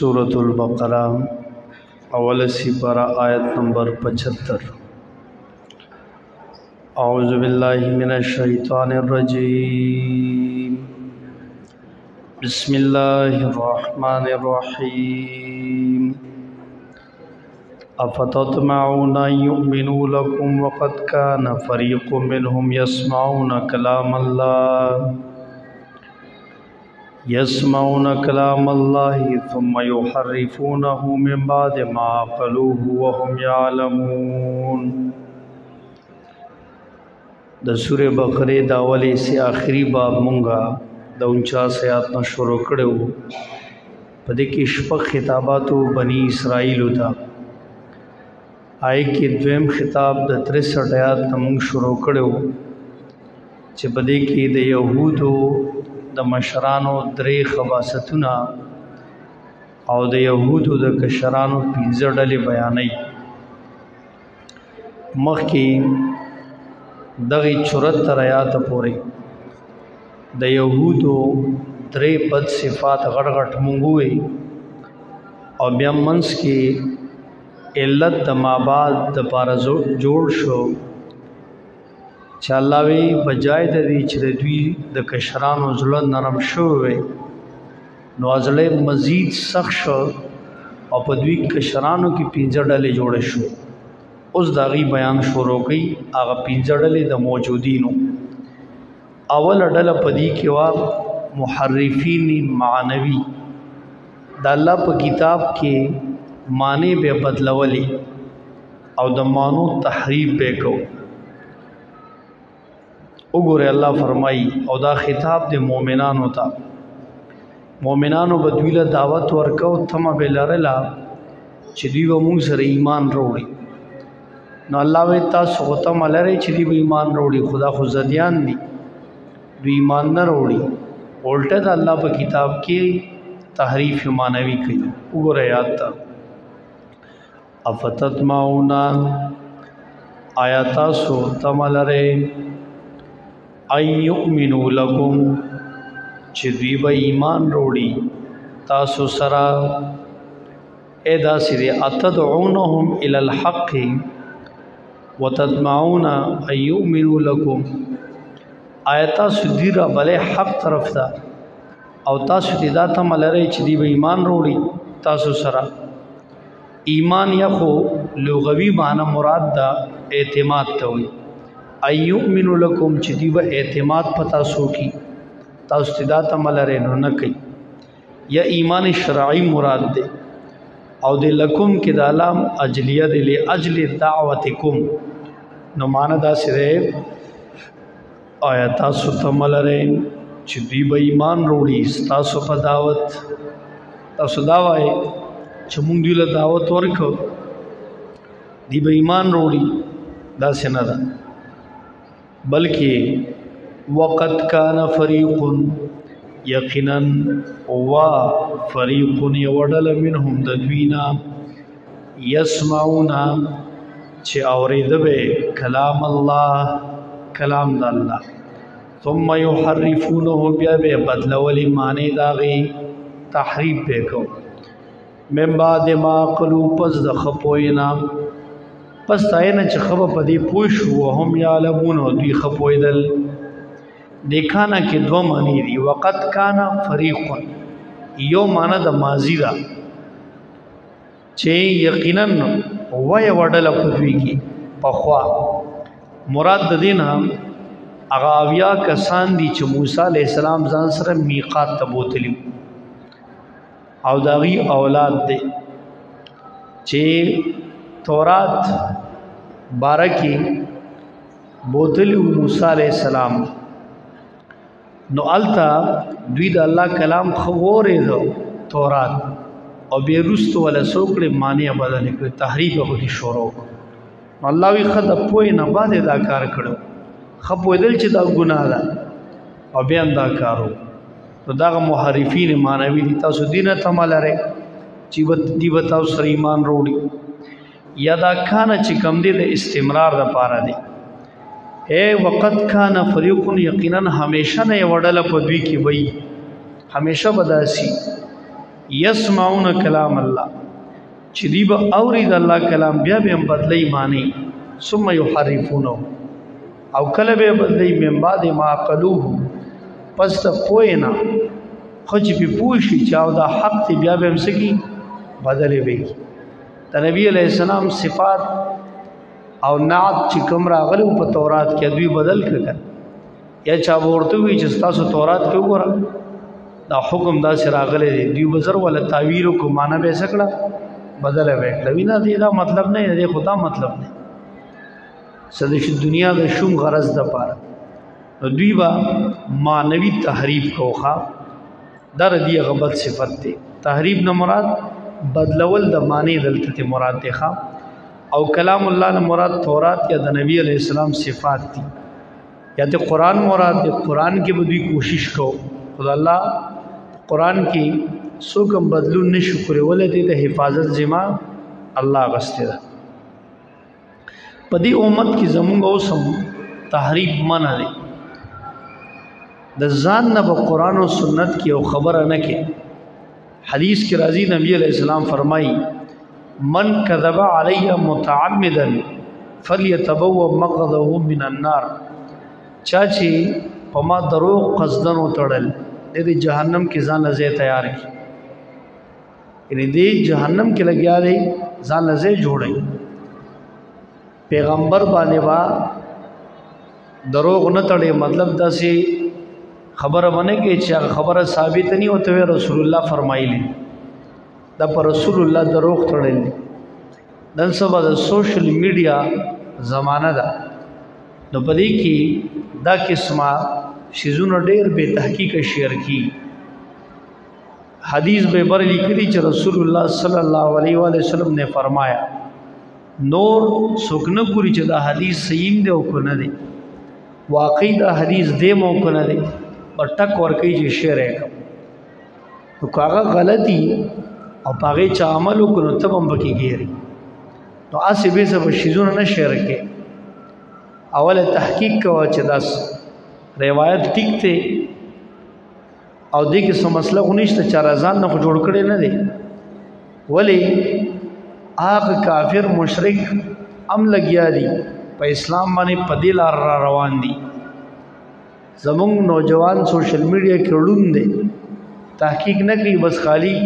सूरतुल बकरा अव्वल सिपरा आयत नंबर 75। औज़ु बिल्लाहि मिनश शैतानिर रजीम। बिस्मिल्लाहिर रहमानिर रहीम। अफ़तत्मऊना अन युमिनू लकुम वक़द कान फ़रीक़ुम मिनहुम यस्मऊना कलामल्लाहि थुम्मा युहर्रिफ़ूनहु मिन बादि मा अक़लूहु वहुम यअलमून। द सूरे बकरे द अवले से आखिरी बाब मुंगा द 49 आयत न शुरू करें। पदे की शपक खिताबातो बनी इसराइल था। आय के द्वेम खिताब द 63 आयत न मुंग शुरू करें। चे पदे की द यहूदो द मशरानो द्रे खबासतुना और द यहूदो द कशरानो 15 डले बयानई। मख की दगी 74 आयत पूरे द यहूदो द्रे बद सिफात गड़गड़ मुंगुए और ब्यामंस की इल्लत द माबाद द पारा जोड़ शो चालावे बजाय दी चरदवी द कशरानो जुलन नरम शोवे नवाजले मजीद सख्श और पदवी कशरानो की 15 डले जोड़े शो। उस दागी बयान शुरू की आगा 15 डले द मौजूदीनों अवल डल पदी के वा मुहर्रिफीन मानवी द अल्लाह प किताब के माने बे बदलवली और द मानो तहरीफ बे को उगुरे अल्लाह फरमाई और दा खिताब दे मोमिनानो था। मोमिनानो बदवीला दावत वर्को थमा बेलरला चिदी व मुंग सर ईमान रोड़ी न अल्लाह वे तासु खतम अलरे चिदी व ईमान रोड़ी खुदा खुजदियान दी दो ईमान न रोड़ी उल्टे दा अल्लाह प किताब की तहरीफ मानवी कई उगुरे याद था। अफ़तत्मऊना आयाता सो तमलरे अन युमिनू लकुम चिदी व ईमान रोड़ी तासु सरा एदा सिदे अतदऊनहुम इलल हक़्क़ि व तत्मऊना अन युमिनू लकुम आयता सुदीरा भले हक़ तरफ था और तासु तिदा तमलरे चिदी व ईमान रोड़ी तासु सरा ईमान या खो लुग़वी माना मुराद दा एतमाद तवी अन युमिनू लकुम चिदी व एतमाद पता सो की तास्तिदा तमलरे न कई या ईमान शरई मुराद दे और दे लकुम के दालाम अजलिया दे ले अजल दावतिकुम न मानदा सिरे आया तासु तमलरे चिदी व ईमान रोड़ी तासु प दावत तासु दावाए चमुंग दिल दावत वर्क दी व ईमान रोड़ी दा से नदा बल्कि वक़द कान फ़रीक़ुन यकीनन वा फ़रीक़ुन यवडल मिनहुम दद्वीना यस्माऊना चे औरिदबे कलाम अल्लाह कलाम अल्लाह थुम्मा युहर्रिफ़ूनहु ब्याबे बदलवली माने दागी तहरीफ बेको मिन बाद मा क़लू पस द खपोइना पस तायना च खब पदी पूछ वहुम यालमून दी खपोइदल देखा ना कि दो मानी दी वक़द काना फ़रीक़ुन यो माना द माजी दा चे यकीनन वय वडल पदवी की पखवा मुराद दीना अगाविया कसान दी च मूसा अलैहिस्सलाम जान सर मीक़ात तबोतली और दागी औलाद दे चे तौरात 12 की बोतली मूसा अलैहिस्सलाम नो अलता द्विद अल्लाह कलाम खवोरे दो तौरात और बेरुस्त वाला सोकड़े माने बदल कर तहरीफ होती शोरो अल्लाह वी खद पोई न बाद अदा कार करो खपोदल च दा गुनाह दा और बयान दा कारो तो दा मुहर्रिफीन मानवी दी तासु दीन तमलरे जीवत दी बताओ सर ईमान रोड़ी या दा खाना चिकम दे इस्तिमरार दा पारा दे ए वक़द खाना फ़रीक़ुन यकीनन हमेशा ने वडल पदवी की वही हमेशा बदासी یسمعون کلام الله چې دی به اورید الله کلام بیا به هم بدلی معنی ثم یحرفونه او کله به بدلی من بعد ما عقلوه پس ته پوینا خو چې په پوه شي چې او دا حق دی بیا به هم سکی بدلې وي د نبی علیہ السلام صفات او نعت چې کوم راغلي په تورات کې دوی بدل کړل یا چا ورته وی چې تاسو تورات کې وګوره دا حکم دا سره راغلي دی دوی بزر ولا تعویل کو معنا به سکړه بدل وکړه وینا دی دا مطلب نه دی خدا مطلب نه سدش دنیا د شوم غرض د پاره نو دوی با مانوی تحریف کوخه در دی غبط صفت دی تحریف نه مراد بدلول د معنی دلته مراد دی او کلام الله نه مراد تورات یا د نبی علیہ السلام صفات دي یا د قران مراد دی قران کې به دوی کوشش کو خدای الله قران کې سو کوم بدلون نشو کړی ولې د حفاظت ذمہ الله غسته ده پدی امت کی زمونږ اوسم تحریف منع دی د ځان نه په قران او سنت کې او خبره نه کې حدیث کې راځي نبی علیہ السلام فرمایي من کذب علی متعمدا فلیتبوأ مقعده من النار چا چې په ما دروغ قصدن وتړل دې جهنم کې ځان لزه تیار کی یعنی دې جهنم کې لګیا دی ځان لزه جوړي پیغمبر باندې با دروغ نه تړي مطلب دا سي خبره باندې کې چې خبره ثابت نه ہوته رسول الله فرمایلی دا پر رسول الله دروغ تړل نن سبا د سوشل میډیا زمانہ ده نو پدې کې دا قسمه شیزونه ډېر به تحقیق شعر کی حدیث به بر لیکلي چې رسول الله صلی الله علیه و وسلم نے فرمایا نور سکنه ګوري چې دا حدیث صحیح دی او کنه دی واقعي دا حدیث دی مو کنه دی پر ټک ور کوي چې شعر یې نو کاغه غلطي او پاغه چا عمل وکړو ته هم پکې ګيري نو اسی به سب شیزونه نه شعر کې اوله تحقیق کوه چې داس روایت ټیک ته او دې کې سم مسله غنښت چا ځان نه جوړ کړي نه دي ولی هغه کافر مشرک ام لګیا دي په اسلام باندې پدیل را روان دي زمونږ نوجوان سوشل میډیا کې وړون دي تحقیق نه کوي بس خالی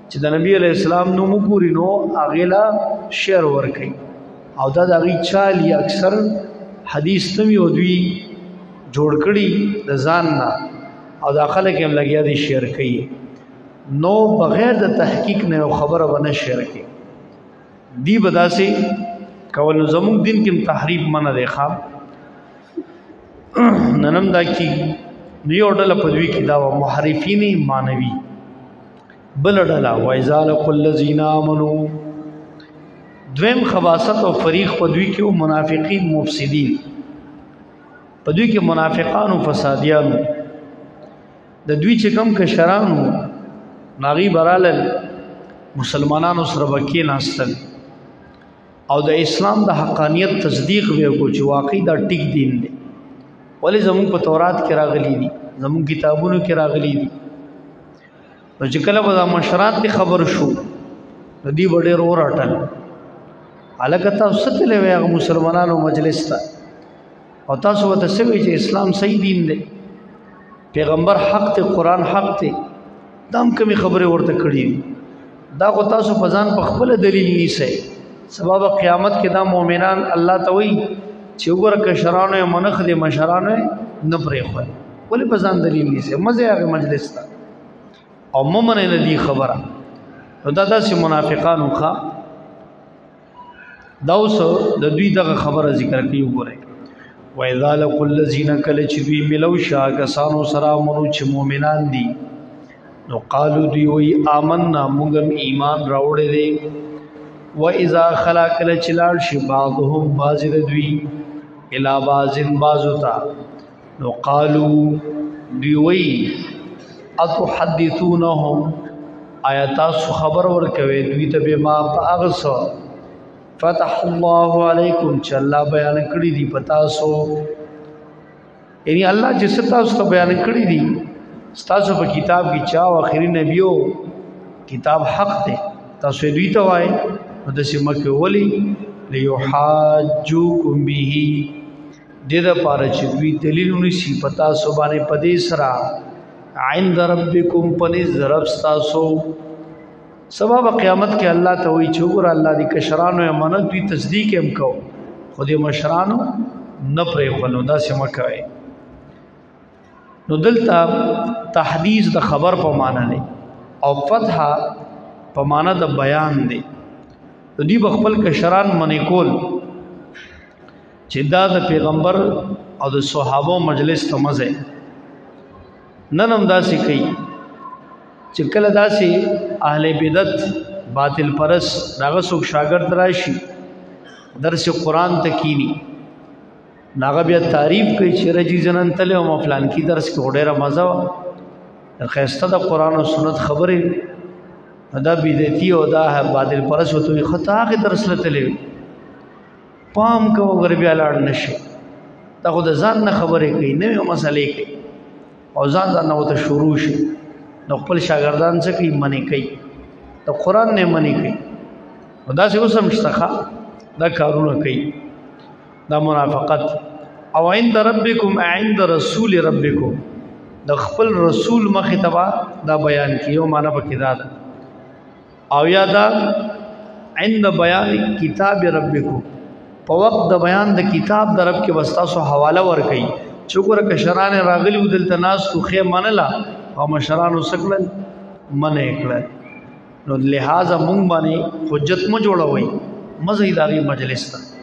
چې د نبی علیہ السلام نو مګوري نو اغیلا شعر ور کوي او دا دغه چالي اکثر حدیث تم یو دوی جوړ کړي د ځان نه او داخله کې هم لګیا دي شعر کوي نو بغیر د تحقیق نه خبره ونه شعر کوي دی بداسي کول زموږ دین کې تحریف منع دی خام ننم دا کی نیو ډله په دوی کې دا محرفین مانوي بل ډله وایزال کل الذین آمنو دویم خباست او فریق په دوی کې منافقین مفسدین په دوی کې منافقان او فسادیان د دوی چې کم کشرانو ناغي برالل مسلمانانو سره وکي ناستل او د اسلام د حقانیت تصدیق وکړو چې واقعي دا ټیک دین دی ولې زموږ په تورات کې راغلي دي زموږ کتابونو کې راغلي دي نو چې کله به مشرات ته خبر شو د دې وړې رو راټل الګ تاسو ته له هغه مسلمانانو مجلس ته او تاسو وته سوي چې اسلام صحیح دین دی پیغمبر حق ته قران حق ته دام کمی خبره ورته کړی دا کو تاسو په ځان په خپل دلیل نیسئ سبب قیامت کې دا مؤمنان الله ته وایي چې وګوره کشرانو منخ دي مشرانو نه پرې خو ولې په ځان دلیل نیسئ مزه هغه مجلس ته او مومن نه دی خبره نو دا داسې منافقانو ښا دا اوس د دوی دغه خبره ذکر کوي وګورئ وَإِذَا لَقُوا الَّذِينَ كَلَ چې دوی ملو شا کسانو سره مونږ چې مؤمنان دي نو قالو دی وی آمنا موږ ایمان راوړې دي وَإِذَا خَلَا کَلَ چې لاړ شي بعضهم بعض د دوی الی بعض بعضو ته نو قالو دی وی اتحدثونهم آیات خبر ورکوي دوی ته به ما پاغس فتح الله علیکم چې الله بیان کړی دی پتا سو یعنی الله چې تاسو ته بیان کړی دی تاسو په کتاب کې چا او اخري نبیو کتاب حق دی تاسو دوی ته وای نو د سیمکه ولی لیحاجوکم به دې د پاره چې دوی دلیلونه سی پتا سو باندې پدې سرا عند ربکم پنځ رب تاسو سبب قیامت کې الله ته وی چوغور الله دی کشرانو امانت دوی تصدیق هم کو خو دې مشرانو نه پرې خلو دا سیمکه نو دلته تحدیث د خبر په معنا نه او فتح په معنا د بیان دی دوی بخپل کشران منی کول چې دا د پیغمبر او د صحابه مجلس ته مزه نن هم داسې کوي چې کله داسې اهل بدعت باطل پرس داغه څوک شاګرد راشي درس قرآن ته کینی ناغه بیا تعریف کوي چې رجی جنن تله او فلان کی درس کې ډېره مزه و خسته د قرآن او سنت خبره دا بدعتي او دا باطل پرس وته خطا کې درس لته پام کو غر بیا لاړ نشي دا خو د ځان نه خبرې کوي نوې مسلې کوي او ځان نه وته شروع شي نو خپل شاګردان څخه کوي منی کوي د قرآن نه منی کوي دا څه اوسم شتخه دا کارونه کوي دا منافقت او عند ربکم عند رسول ربکم د خپل رسول مخه تبا دا بیان کیو معنا پکې دا او یا دا عند بیان کتاب ربکم په وخت د بیان د کتاب د رب کې وستاسو حواله ور کوي چوکره کشران راغلی ودل تناس خو خې منلا او مشران وسکل منه کړه نو لہذا مونږ باندې حجت مو جوړوي مزه اداري مجلس ته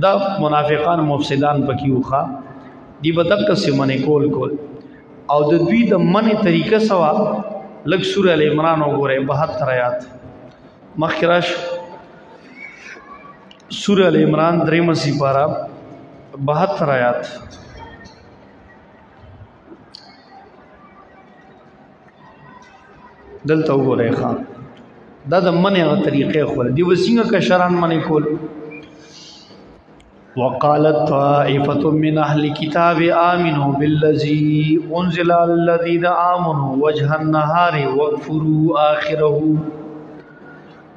دا منافقان مفسدان پکې وخا دی بدک سے منه کول او د دوی د منه طریقه سوا لک سورہ ال عمران وګوره 72 آیات مخکراش سورہ ال عمران دریم سپارہ 72 آیات دلته وګورئ ښا دا د منه طریقې خو دی وسینګه کشران منه کول وقالت طائفة من أهل الكتاب آمنوا بالذي أنزل على الذين آمنوا وجه النهار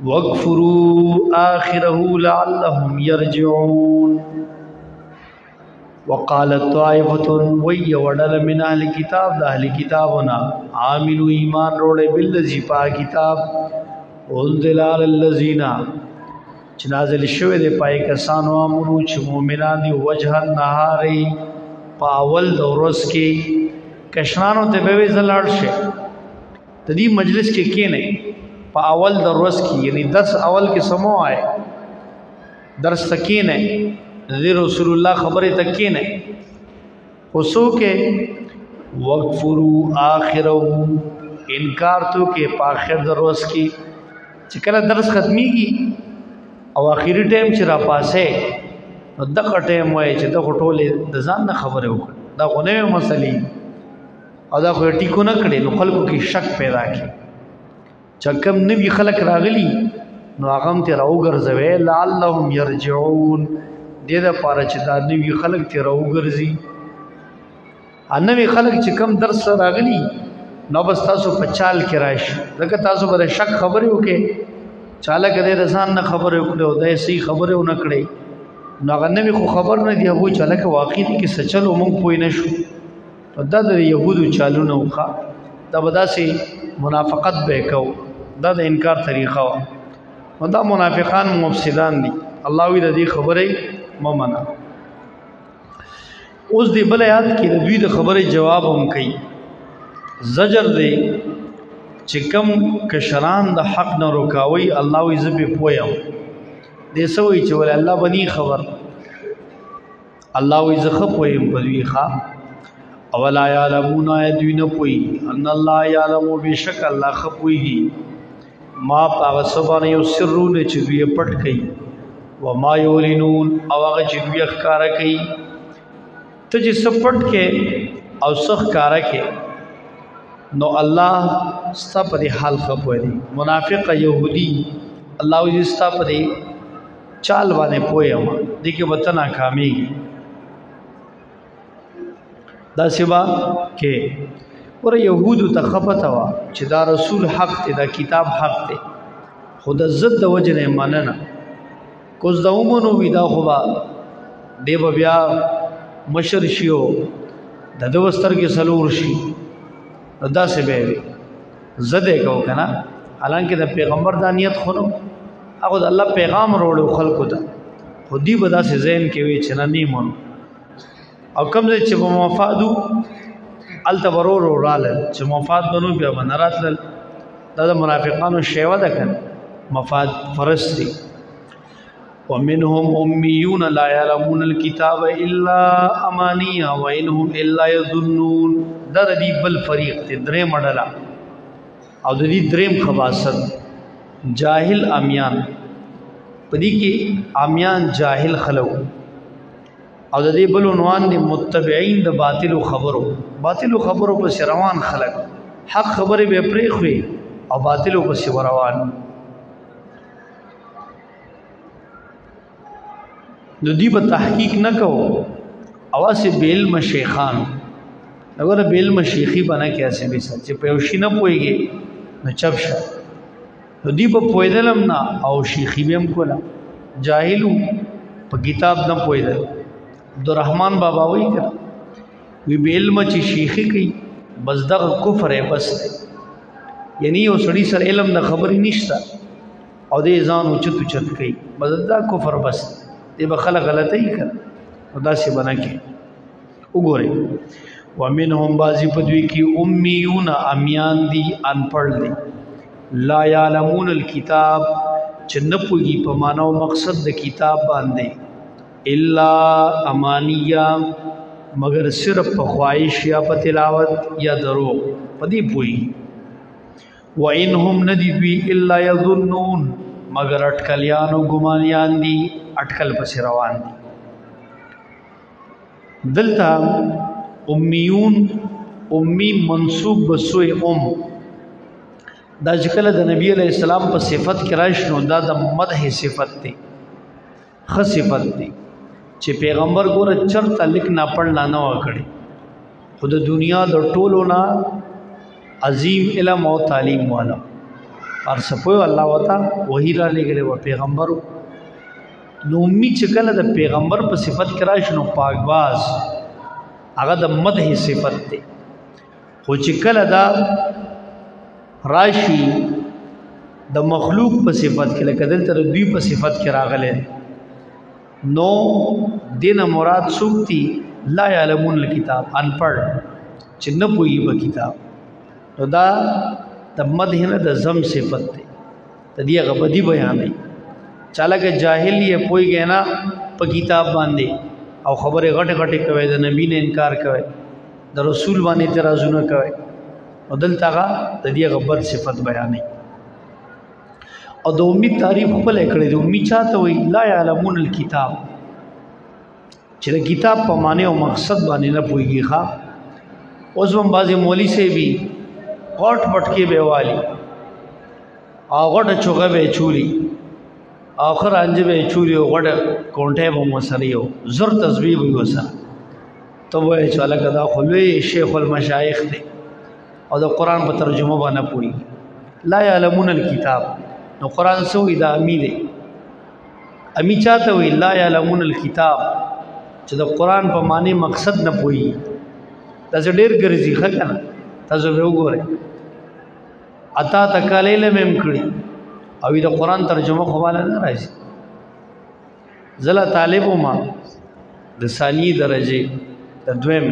واكفروا آخره لعلهم يرجعون وقالت طائفة وي ودل من أهل الكتاب دا أهل كتابنا آمنوا إيمان روڑے بالذي پا كتاب انزل على الذين چنازل شوه دے پای کسانو امرو چې مومنان دی وجه النهار په اول د ورځ کې کشرانو ته به زلاړ شه تدی مجلس کې کینه په اول د ورځ کې یعنی 10 اول کې سمو آئے درس تکینه ذی رسول الله خبره تکینه وسو کې وغفروا اخره انکار تو کې په اخر د ورځ کې چې کله درس ختميږي او اخیری ټیم چې را پاسه نو دغه ټیم وای چې د غټولې د ځان نه خبره وکړه دا غونه مسلې او دا خو ټیکو نه کړي نو خلکو کې شک پیدا کی چې کم نوی خلک راغلي نو هغه ته راوګرځوي لعلهم يرجعون دې د پاره چې دا نوی خلک ته راوګرځي انوي خلک چې کم درس راغلي نو بس تاسو په چال کې راشي ځکه تاسو به شک خبره وکړي چاله کده رسان نه خبره وکړو دا صحیح خبره و نه کړې نو غنوي خو خبر نه دی هغه چاله کې واقعي دي کې سچلو مونږ پوي نه شو دا د يهودو چالو نه وخا دا بداسي منافقت به کو دا د انکار طریقه و دا منافقان مفسدان دي الله وی د دې خبره ممنه اوس دی بل یاد کې د دوی د خبره جواب هم کوي زجر دی چې کم کشران د حق نه رکاوي الله وي زبې پویم دې سوې چې ول الله بني خبر الله وي زخه پویم بلوي ښا اولا يعلمون يدين پوي ان الله يعلم بشک الله خپويږي ما پاغه سبانه یو سرونه چې دوی پټ کړي و ما يولنون او هغه چې دوی ښکارا کړي ته چې سپټ کې او سخ ښکارا کې نو الله ستا په حال خبر دی منافق يهودي الله وي ستا په چال باندې پویم دي کې وطن ناکامي دا سبا کې ور يهودو ته خپته وا چې دا رسول حق دی دا کتاب حق دی خود عزت د وجه نه مننه کوز د ومنو وی دا خو با دیو بیا مشر شیو د دوستر کې سلور شي دا څه به وي زده کو کنه حالانکه د پیغمبر د نیت خونو هغه د الله پیغام وروړو خلکو ته خودی به دا څه ذهن کې وی چې نه نیمون او کوم چې په مفادو التبرور رال چې مفاد بنو بیا منراتل دا د منافقانو شیوه ده کنه مفاد فرستی ومنهم اميون لا يعلمون الكتاب الا امانيا وانهم الا يظنون دا دی بل فریق ته درې مډلا او د دې دریم خواصت جاهل امیان پدې کې امیان جاهل خلو او د دې بل عنوان دي متبعين د باطل خبرو په روان خلق حق خبره به پرې خوي او باطل په روان نو دی به تحقیق نه کو اواسه بیل مشیخان اگر بیل مشیخی بنا کیسه به سچ په وشي نه پويږي نو چپشه نو دی په پویدلم نه او شیخی بهم کولا جاهلو په کتاب نه پویدل عبدالرحمن بابا وی کړ وی بیل مچ شیخی کوي بس دغه کفر بس یعنی یو سړی سره علم د خبرې نشته او د ځان اوچت کوي بس دا کفر بس دی به خلک غلطی کړ او دا سی بنا کې وګورئ ومنهم بعضی پدوی کی امیون امیان دی انپڑھ دی لا یعلمون الکتاب چنپوگی پمانو مقصد د کتاب باندې الا امانیہ مگر صرف په خواہش یا په تلاوت یا دروغ پدی پوئی وانهم ندی الا یظنون مگر اٹکلیان و گمانیان دی اٹکل پس روان دی دلتا امیون امی منصوب بسوی دا ذکر د نبی علیہ السلام په صفت کې راشنو دا د مدح صفت دی خ صفت دی چې پیغمبر ګوره چرته لیک نه پړلا نه وکړي خود دنیا د ټولو نه عظیم علم او تعلیم والا اور سپو الله وتا وحی را لګره و پیغمبر نو امی چې کله د پیغمبر په صفت کې راشنو پاکباز هغه د مدح صفت دی خو چې کله دا راشي د مخلوق په صفت کې لکه دلته دوی په صفت کې راغله نو دین مراد سوکتی لا یعلمون الکتاب انپڑھ چې نه پوي په کتاب نو دا د مدح نه د زم صفت دی تدی غبدی بیان دی چاله جاهل یې پويږي نه په کتاب باندې او خبره غټه غټه کوي د نبی نه انکار کوي د رسول باندې اعتراضونه کوي او دلته د دې غبر صفت بیانې او د امید تعریف خپل کړي د امید چاته وي لا یعلمون الکتاب چې د کتاب په معنی او مقصد باندې نه پويږي ښا اوس هم بازي مولوی سي بي غټ پټکي به والی او غټ چوغه به چولی اخر انجه به چولی او غټ کونټه به مسریو زر تسبیح وي وسه تو وای چې الګ دا خلوی شیخ المشایخ دی او د قران په ترجمه باندې پوي لا یعلمون الکتاب نو قران سو اذا امی دی امی چاته وی لا یعلمون الکتاب چې د قران په معنی مقصد نه پوي دا ډېر ګرځي خکنه تاسو به وګورئ اتا تکالیل مم کړی او د قران ترجمه خواله نه راځي زلا طالب ما د ثانی درجه د دویم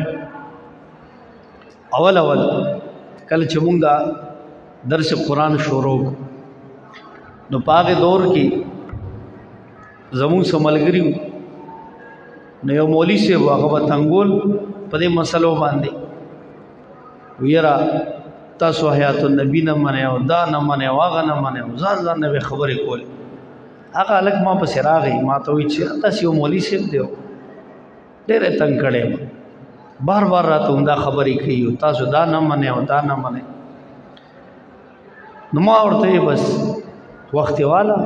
اول کله چې موږ دا درس قران شروع نو پاغه دور کې زمون سملګریو نو یو مولوی سے واغه تنگول په دې مسلو باندې ویرا تاسو حیات النبی نه منه او دا نه منه واغه نه منه ځان نه خبرې کول هغه الک ما په سراغي ما ته وی چې تاسو یو مولوی سے دیو ډېر تنگ کړي بار بار راته دا خبرې کوي تاسو دا نه منه او دا نه منه نو ما ورته بس وخت والا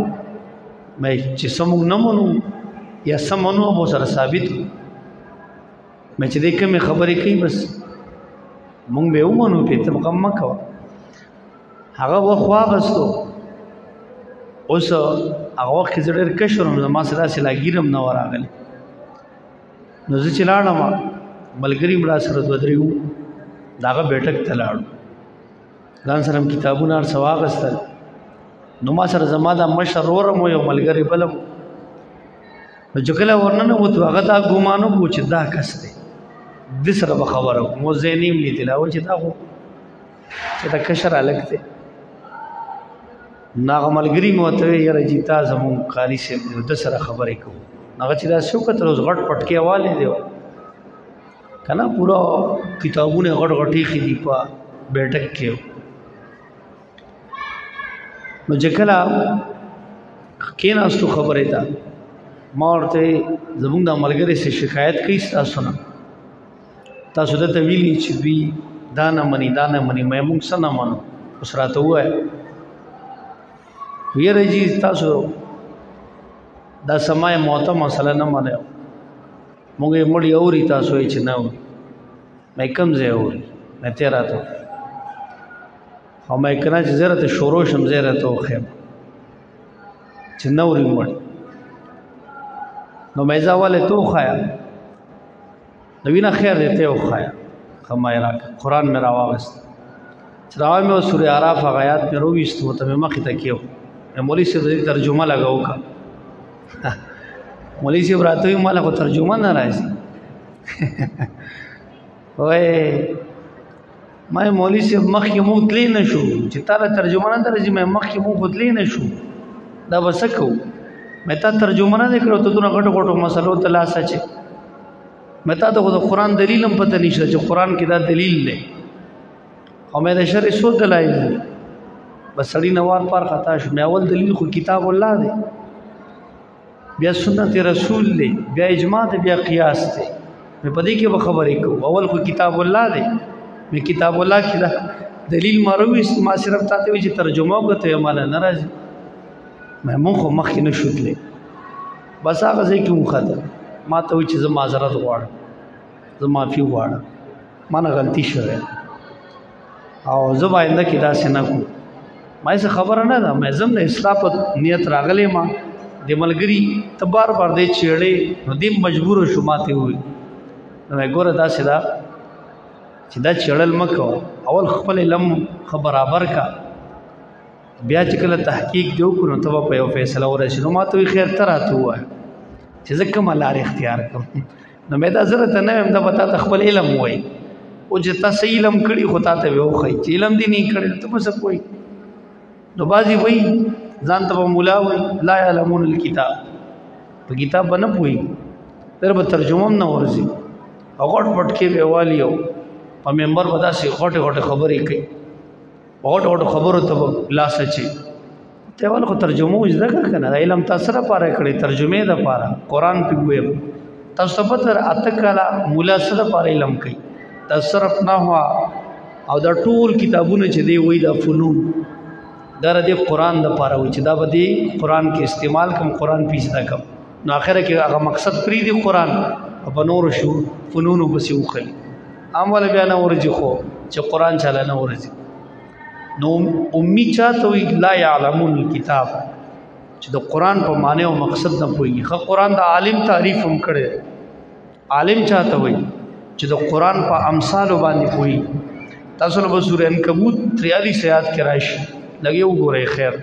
مې چې سمون نه مونږ یا سمونو مو سره ثابت مې چې دې کوم خبرې کوي بس مونږ به ومنو په ته غم مکو هغه وخت واغستو اوس هغه وخت کې ډېر کشرم ما سره سلاګیرم نه وراغلی نو زه چې لاړم ملګری مړه سره دوه درې داغه بیٹک ته لاړو ځان سره کتابونه هر څه واغستل نو ما سره زما د مشر ورم یو ملګری بلم نو چې کله ورننه وته هغه دا ګومانو کو چې دا کس دی د سره به خبره مو زینیم لیدل او چې دا خو چې دا کشر الګ دی ناغه ملګری مو ته یې رجی تاسو مون قاری سے د سره خبرې کوو هغه چې دا شوکت روز غټ پټکی والے دی کنه پورا کتابونه غټ غټی خېدی په بیٹک کې نو جکلا کیناستو خبره ده ما ورته زمونږ د ملګری سے شکایت کوي تاسو نه تاسو د ویلي چې وی دانه منی مې موږ سره مانو اوس راته وای ویره جی تاسو دا سمای موته مسله نه مانه موږ یې مړی اوري تاسو یې چې نه مې کم ځای اوري مې تیرا ته او مې کنا چې زره ته شروع شم زره ته خیم چې نوري مړ نو مې ځاواله تو خایا نو وینا خیر دې ته خایا خمای را قرآن مې راوغست چې راوې مې سورې اعراف آیات مې رويستو ته مې مخې ته کېو مولوی صاحب ترجمه لگاو کا مولوی صاحب راته یې مالا کو ترجمه نه راځي وای ما مولوی صاحب مخکې مو تلې نه شو چې تعالی ترجمه نه درځي مې مخکې مو تلې نه شو دا وسکو مې تا ترجمه نه کړو ته دغه غټو غټو مسلو ته لاس اچي مې تا ته د قرآن دلیل هم پته نشته چې قرآن کې دا دلیل دی او مې د شرع سو دلایل بس سړی نوار پار خطا شو مې اول دلیل خو کتاب الله دی بیا سنت رسول دی بیا اجماع دی بیا قیاس دی مې پدې کې به خبرې کوم اول خو کتاب الله دی مې کتاب الله کې دا دلیل ماروي ما صرف تاسو وی چې ترجمه وکړه مال نه راځي مې مونږ مخکې نه شوتلې بس هغه ځکه مو خاطر ما ته وی چې زما معذرت غواړم زما معافي غواړم ما نه غلطي شوه او زه باندې کې دا سينه کو ما څه خبره نه ده مې زم نه اصلاح په نیت راغلې ما د ملګری تبار بار دې چېړې نو دې مجبور شو ماته وي نو ګوره دا سدا چې دا چړل مکو اول خپل علم برابر کا بیا چې کله تحقیق دیو کو نو ته په یو فیصله ورسې نو ماته خیر تراته وای چې زکه ملار اختیار کوم نو مې دا ضرورت نه هم دا پتا خپل علم وای او چې تاسو علم کړي خو تاسو وو خی چې علم دې نه کړي ته څه کوی نو بازی وای ځان ته مولا وای لا علمون الكتاب په کتاب باندې پوي تر به ترجمه نه ورزي او غټ پټ کې ویوالیو په ممبر ودا سي غټ غټ خبرې کوي غټ خبرو ته لاس اچي ته ول خو ترجمه وځه کنه علم تاسو را پاره کړی ترجمه ده پاره قران پیګوي تاسو په تر اتکلا مولا سره پاره علم کوي تصرف نه هوا او دا ټول کتابونه چې دی وای دا فنون دا د قران د پاره وای چې دا به دی قران کې استعمال کوم قران پیښه کوم نو اخره کې هغه مقصد پری دی قران په نور شو فنون وبسي وخل عمل بیا نه ورځي خو چې قران چاله نه ورځي نو امي چاته وی لا يعلمون الكتاب چې د قران په معنی او مقصد نه پوي خو قران د عالم تعریف هم کړي عالم چاته وی چې د قران په امثال باندې پوي تاسو له سورې عنکبوت 43 آیات کې راشي لګي وګورئ خیر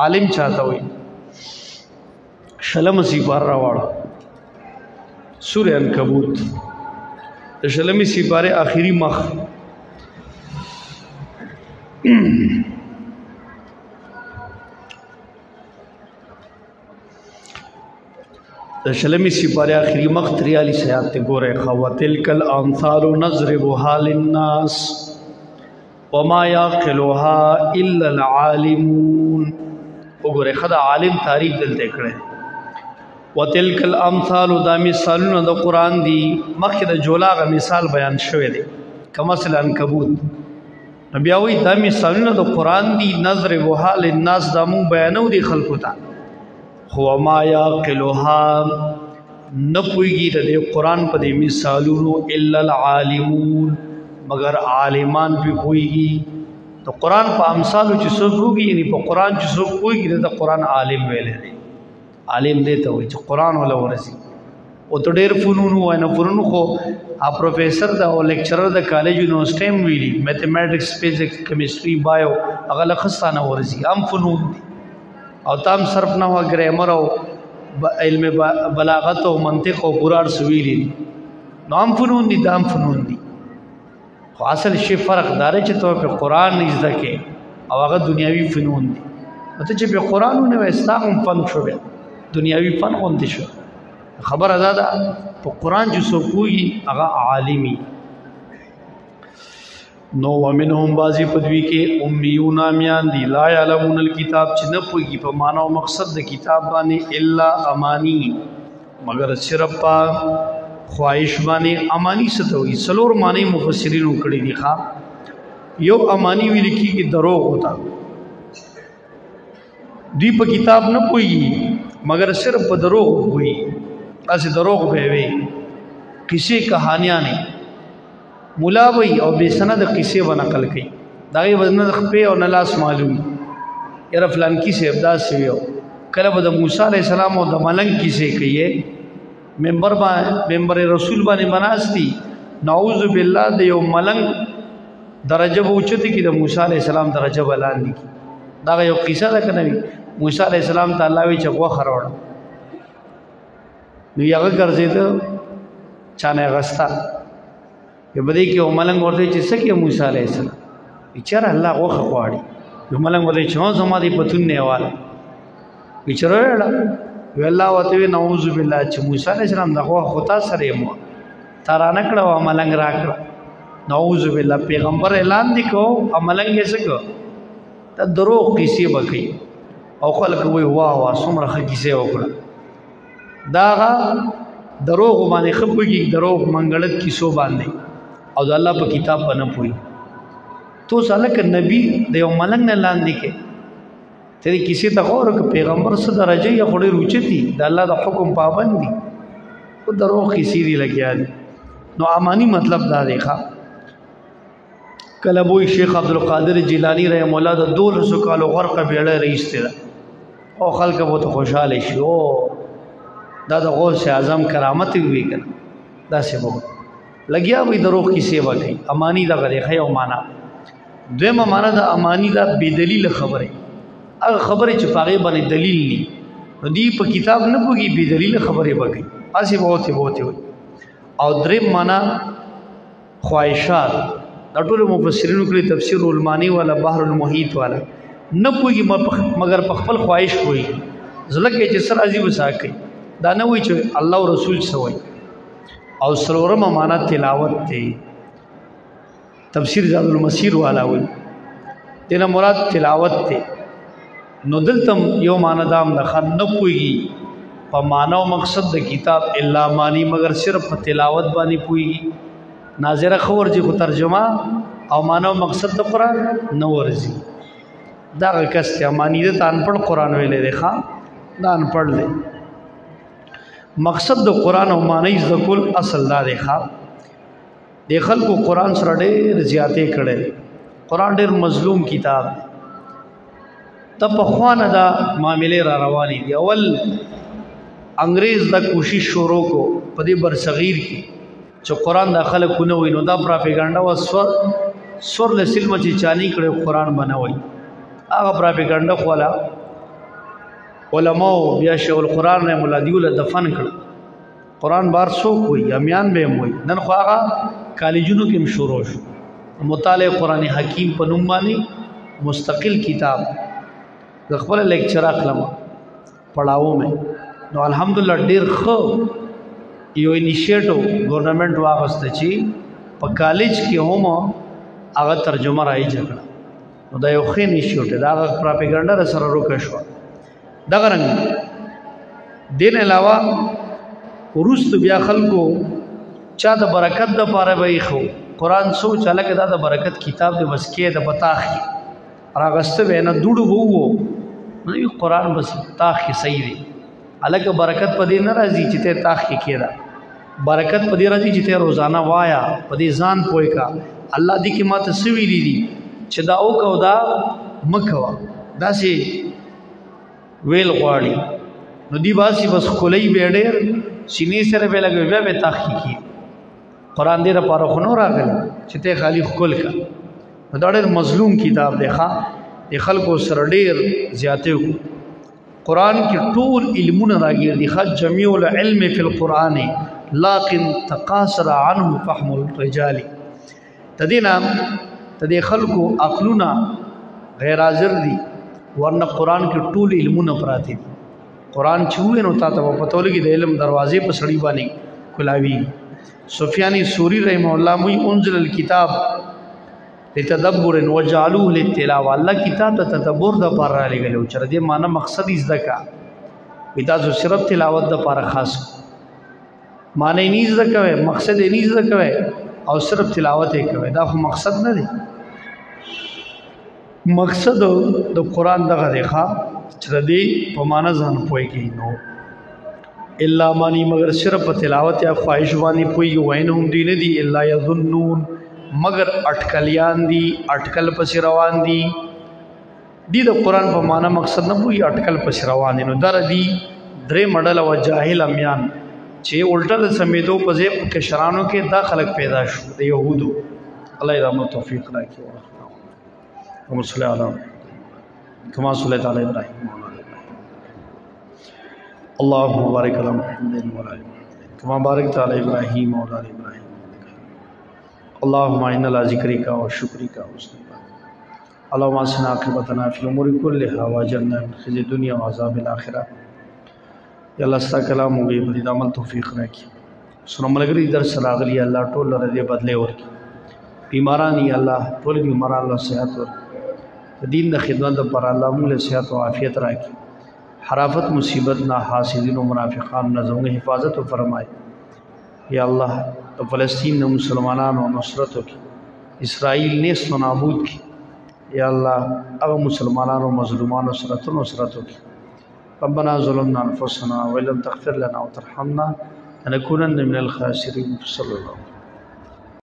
عالم چاته وي شلم سی بار راوړه سورې عنکبوت د شلمي سی باره اخیری مخ د شلمي سی باره اخیری مخ 43 آیات ته ګورئ خواتلکل امثال نضربها للناس وما يعقلها الا العالمون وګوره خدا عالم تعریف دلته کړه وتلک الامثال دا مثالونه د قران دی مخکې د جولاغه مثال بیان شوی دی کما مثلا عنکبوت نبی اوی دا مثالونه د قران دی نظر وها للناس دا مون بیانو دی خلقو ته هو ما يعقلها نپویږي د قران په دې مثالونو الا العالمون مگر عالمان پی پوئیگی. تو قرآن پا امثالو چی سوک ہوگی یعنی پا قرآن چی سوک پوئیگی دیتا قرآن عالم ویلے دے. عالم دیتا ہوئی چی قرآن والا ورسی. او تو دیر فنونو وائنا فنونو خو پروفیسر دا او لیکچرر دا کالج یونیورسٹی میں ویلی میتھمیٹکس فزکس کیمسٹری بایو اغلا خستانہ ورسی ہم فنون دی او تام صرف نہ ہوا گرامر او علم بلاغت او منطق او قرآن سویلی دی نو ہم فنون دی دام فنون دی. خو اصل شی فرق دارے چی تو پہ قرآن نزدہ کے او اغا دنیاوی فنون دی مطلب چی پہ قرآنو نے ویستاقم فن شو بیا دنیاوی فن غندی شو خبر ازادہ پا قرآن جو سوکوگی اغا عالمی. نو ومنہم بازی پدوی کے امیون آمیان دی لا یعلمون الکتاب چی نپوگی پا معنی و مقصد دا کتاب بانے الا امانی مگر صرف پا خواہش بانے. امانی ستوئی سلور معنی مفسرینوں کڑی دی خواب. یو امانی وی لکھی کہ دروغ ہوتا دی پا کتاب نپوگی مگر صرف پا دروغ ہوئی ایسے دروغ بہوے قصے کہانیاں ملا بھئی اور بے سند قصے و نقل کی داغی وزند خپے اور نلاس معلومی یا رفلان کسے ابداز سے ہوئے کلب دا موسیٰ علیہ السلام اور دا ملنگ کسے کہیے ممبر رسول بانی بناس دی نعوذ باللہ دا یو ملنگ درجہ بوچتی کی دا موسیٰ علیہ السلام درجہ بلان دی کی داغی یو قصہ دا کنوی موسیٰ علیہ السلام تا اللہ وی چکوہ خروڑا نو یغه ګرځیدو چانه غستا په بده کې او ملنګ ورته چې سکه موسی علیہ السلام بیچاره الله غوخه غواړي یو ملنګ ورته چې زما دي پتون نه واله بیچاره وی الله وته نعوذ بالله چې موسی علیہ السلام دغه خطا سره مو تارانه کړه ملنګ راکړه نعوذ بالله پیغمبر اعلان وکاو ملنګ یې سکه ته دروغ کیسه وکي او خلک وی واه واه څومره کیسه وکړه داغا دروغ باندې خپګي دروغ منګړت کیسو باندې او د الله په کتاب باندې پوي تو سالک نبی د یو ملنګ نه لاندې کې ته کیسه ته غوړ ک پیغمبر سره درجه یا خوري روچتي د الله د حکم پابند دي او دروغ کیسې دی لګیا دي. نو امانی مطلب دا دی ښا کله بوې شیخ عبدالقادر جیلانی رحم الله د 200 کالو غرق بیړه رئیس ته او خلک به ته خوشاله شي او دا دا غوث اعظم کرامت ہوئی کنا دا سے بہت لگیا وی دروغ کی سیوا گئی. امانی دا غریخہ یا مانا دویم مانا دا امانی دا بے دلیل خبر ہے اگر خبر چپاگے بنے دلیل نہیں دی پا کتاب نپوگی بے دلیل خبریں بگئی ایسی بہت ہوئی. اور دریم مانا خواہشات دا طول مفسرینو کلی تفسیر المانی والا بحر المحیط والا نپوگی مگر پخپل خواہش ہوئی زلک کے جسر عزیب ساکی دا نه وی چې الله او رسول سوي او سلورم معنا تلاوت ته تفسیر زاد المسیر والا وی دینه مراد تلاوت ته نو دلتم یو معنا دام د خن نه پويږي په معنا او مقصد د کتاب الا معنی مگر صرف په تلاوت باندې پويږي ناظره خبر چې کو ترجمه او معنا او مقصد د قران نو ورزي دا کس ته معنی د تان پړ قران ویلې ده ښا دان پړ لې مقصد د قرآن او معنی ذکر اصل دا دی ښا د خلکو قرآن سره ډېر زیاتې کړي. قرآن ډېر مظلوم کتاب ته په خوانه دا معاملې را روانې دي. اول انګريز دا کوشش شروع کو په دې برصغیر کې چې قرآن د خلکو نه وینو دا پراپګاندا و سور له سلم چې چالي کړي قرآن بنوي هغه پراپګاندا خولا علماء بیا شیخ القرآن نے مولا دیوله دفن کړ قرآن بار څوک وي امیان به موي نن خو هغه کالجونو کې شروع شو مطالعه قرآن حکیم په نوم باندې مستقل کتاب د خپل لیکچر اخلم پڑھاو میں نو الحمدلله ډیر خو یو انیشیټو گورنمنت واغسته چې په کالج کې هم هغه ترجمه راځي جګړه نو دا یو ښه انیشیټ دا پراپګاندا سره روکه شو دغه رنګ دین علاوه ورست بیا خلکو چا د برکت د پاره وای خو قرآن سوچ الګ دا د برکت کتاب د مسکې د بتاخ راغسته وینه دوړو وو نو قرآن بس تاخ صحیح دی الګ برکت پدې نه راځي چې ته تاخ کې کېدا برکت پدې راځي چې ته روزانه وایا پدې ځان پوي کا الله دې کې ماته څه ویلي دي چې دا وکړه دا مه کوه داسې ویل غواړي نو دی باسي بس خولۍ به ډېر سینې سره به لګوي بیا به تحقیقي قرآن دې لپاره خو نو راغلی چې ته خالي ښکل کا نو دا ډېر مظلوم کتاب دی ښه د خلکو سره ډېر زیاتې قرآن کې ټول علمونه راګیر دي ښه جمیع العلم فی القرآن لکن تقاصر عنه فهم الرجال تدینا تدې خلکو عقلونه غیر حاضر دي ورنه قرآن کې ټول علمونه پراته دي قرآن چې وې نو تا ته پته ولګي د علم دروازې په سړی باندې کلاوي سفیانی سوری رحمه الله موي انزل الكتاب لتدبر وجعلوه للتلاوه الله کتاب ته تدبر د پر را لګلو چې دې معنی مقصد یې ځکه ودا صرف تلاوت د پر خاص معنی نه ځکه مقصد یې نه ځکه او صرف تلاوت یې کوي دا خو مقصد نه دی مقصد د قرآن دغه دی ښه چې دې په معنی ځان پوهیږي نو الا معنی مگر صرف تلاوت یا خواہش باندې پوهیږي وینهم دی نه دی الا یظنون مگر اٹکلیان دی اٹکل پس روان دی دی د قرآن په معنی مقصد نه پوهیږي اٹکل پس روان دی نو در دی درې مډل او جاهل امیان چې الټه د سمیدو په ځای کې شرانو کې دا خلق پیدا شو د يهودو الله یې رحمت توفیق راکړي اللهم صل علی كما صليت على ابراهيم اللهم بارك على محمد وعلى ال محمد كما باركت على ابراهيم وعلى ال ابراهيم اللهم انا على ذكرك وشكرك وحسن عبادتك اللهم اسنا عاقبتنا في الامور كلها واجرنا من خزي الدنيا وعذاب الاخره یا الله ستا کلام وګي په دې عمل توفیق راکړي سره ملګری درس راغلی الله ټول لري بدله ورکړي بیماران یا الله ټول بیماران الله صحت ورکړي دین د خدمت لپاره الله موږ له صحت او عافیت راکړي حرافت مصیبت نه حاسدین او منافقان نه زموږ حفاظت فرمایي یا الله د فلسطین د مسلمانانو نصرت وکړي اسرائیل نیست و نابود کړي یا الله هغه مسلمانانو مظلومانو سره نصرت وکړي ربنا ظلمنا انفسنا وان لم تغفر لنا وترحمنا لنكونن من الخاسرين صلى الله عليه وسلم